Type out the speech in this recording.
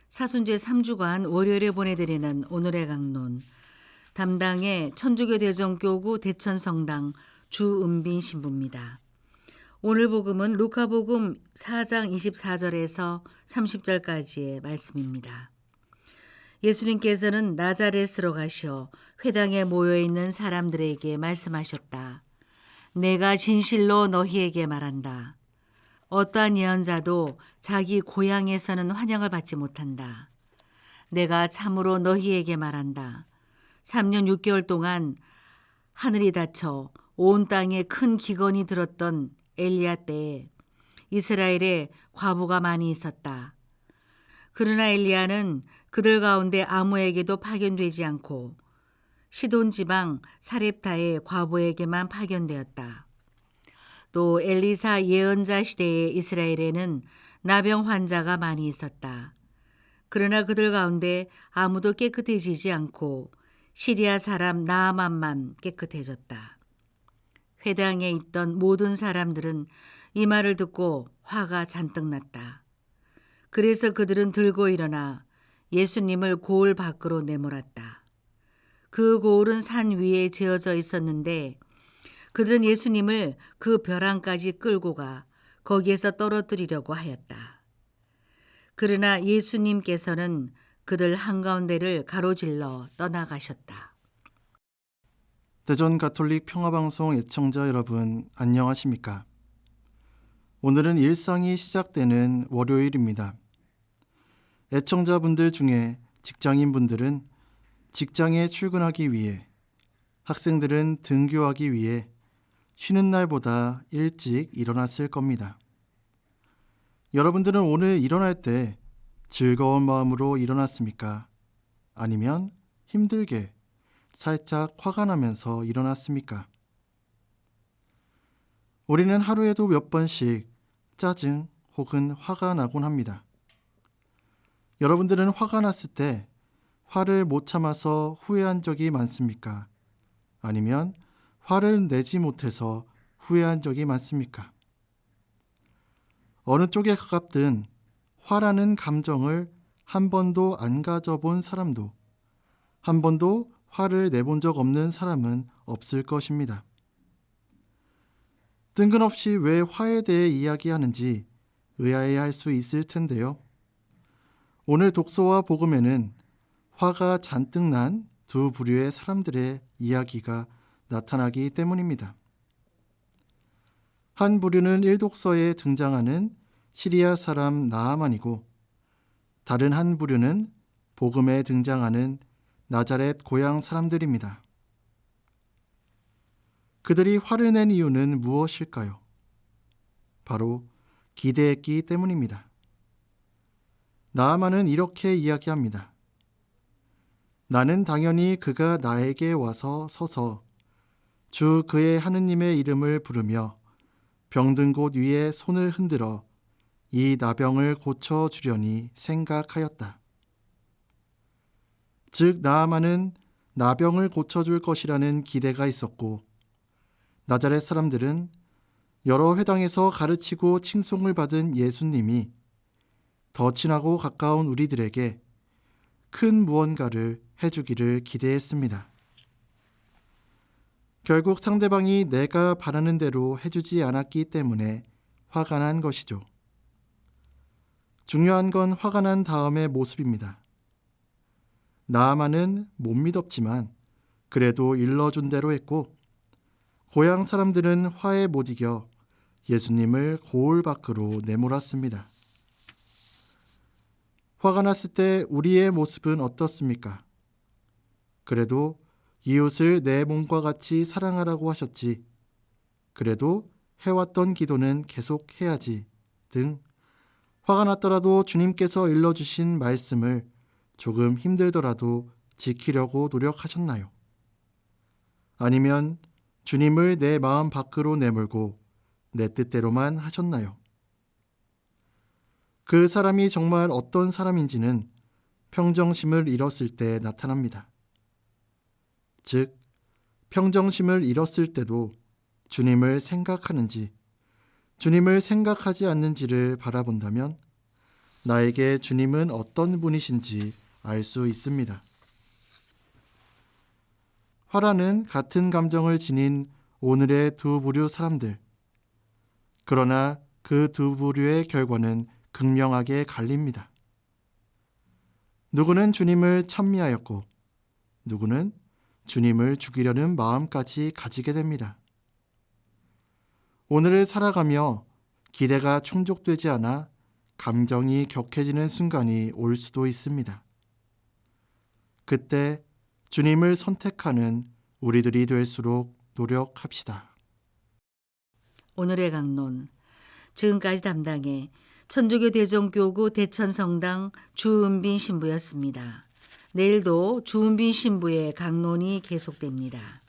사순제 3주간 월요일에 보내드리는 오늘의 강론. 담당의 천주교 대전교구 대천성당 주은빈 신부입니다. 오늘 복음은 루카복음 4장 24절에서 30절까지의 말씀입니다. 예수님께서는 나자렛으로 가시어 회당에 모여있는 사람들에게 말씀하셨다. 내가 진실로 너희에게 말한다. 어떠한 예언자도 자기 고향에서는 환영을 받지 못한다. 내가 참으로 너희에게 말한다. 3년 6개월 동안 하늘이 닫혀 온 땅에 큰 기근이 들었던 엘리야 때에 이스라엘에 과부가 많이 있었다. 그러나 엘리야는 그들 가운데 아무에게도 파견되지 않고 시돈 지방 사렙타의 과부에게만 파견되었다. 또 엘리사 예언자 시대의 이스라엘에는 나병 환자가 많이 있었다. 그러나 그들 가운데 아무도 깨끗해지지 않고 시리아 사람 나아만만 깨끗해졌다. 회당에 있던 모든 사람들은 이 말을 듣고 화가 잔뜩 났다. 그래서 그들은 들고 일어나 예수님을 고을 밖으로 내몰았다. 그 고을은 산 위에 지어져 있었는데 그들은 예수님을 그 벼랑까지 끌고 가 거기에서 떨어뜨리려고 하였다. 그러나 예수님께서는 그들 한가운데를 가로질러 떠나가셨다. 대전 가톨릭 평화방송 애청자 여러분, 안녕하십니까? 오늘은 일상이 시작되는 월요일입니다. 애청자분들 중에 직장인분들은 직장에 출근하기 위해, 학생들은 등교하기 위해 쉬는 날보다 일찍 일어났을 겁니다. 여러분들은 오늘 일어날 때 즐거운 마음으로 일어났습니까? 아니면 힘들게 살짝 화가 나면서 일어났습니까? 우리는 하루에도 몇 번씩 짜증 혹은 화가 나곤 합니다. 여러분들은 화가 났을 때 화를 못 참아서 후회한 적이 많습니까? 아니면 화를 내지 못해서 후회한 적이 많습니까? 어느 쪽에 가깝든 화라는 감정을 한 번도 안 가져본 사람도, 한 번도 화를 내본 적 없는 사람은 없을 것입니다. 뜬금없이 왜 화에 대해 이야기하는지 의아해할 수 있을 텐데요. 오늘 독서와 복음에는 화가 잔뜩 난 두 부류의 사람들의 이야기가 나타나기 때문입니다. 한 부류는 1독서에 등장하는 시리아 사람 나아만이고, 다른 한 부류는 복음에 등장하는 나자렛 고향 사람들입니다. 그들이 화를 낸 이유는 무엇일까요? 바로 기대했기 때문입니다. 나아만은 이렇게 이야기합니다. 나는 당연히 그가 나에게 와서 서서 주 그의 하느님의 이름을 부르며 병든 곳 위에 손을 흔들어 이 나병을 고쳐주려니 생각하였다. 즉 나아만은 나병을 고쳐줄 것이라는 기대가 있었고, 나자렛 사람들은 여러 회당에서 가르치고 칭송을 받은 예수님이 더 친하고 가까운 우리들에게 큰 무언가를 해주기를 기대했습니다. 결국 상대방이 내가 바라는 대로 해주지 않았기 때문에 화가 난 것이죠. 중요한 건 화가 난 다음의 모습입니다. 나아만은 못 믿었지만 그래도 일러준 대로 했고, 고향 사람들은 화에 못 이겨 예수님을 고을 밖으로 내몰았습니다. 화가 났을 때 우리의 모습은 어떻습니까? 그래도 이웃을 내 몸과 같이 사랑하라고 하셨지. 그래도 해왔던 기도는 계속 해야지. 등 화가 났더라도 주님께서 일러주신 말씀을 조금 힘들더라도 지키려고 노력하셨나요? 아니면 주님을 내 마음 밖으로 내몰고 내 뜻대로만 하셨나요? 그 사람이 정말 어떤 사람인지는 평정심을 잃었을 때 나타납니다. 즉, 평정심을 잃었을 때도 주님을 생각하는지, 주님을 생각하지 않는지를 바라본다면 나에게 주님은 어떤 분이신지 알 수 있습니다. 화라는 같은 감정을 지닌 오늘의 두 부류 사람들. 그러나 그 두 부류의 결과는 극명하게 갈립니다. 누구는 주님을 찬미하였고 누구는 주님을 죽이려는 마음까지 가지게 됩니다. 오늘을 살아가며 기대가 충족되지 않아 감정이 격해지는 순간이 올 수도 있습니다. 그때 주님을 선택하는 우리들이 될수록 노력합시다. 오늘의 강론. 지금까지 담당해 천주교 대전교구 대천성당 주은빈 신부였습니다. 내일도 주은빈 신부의 강론이 계속됩니다.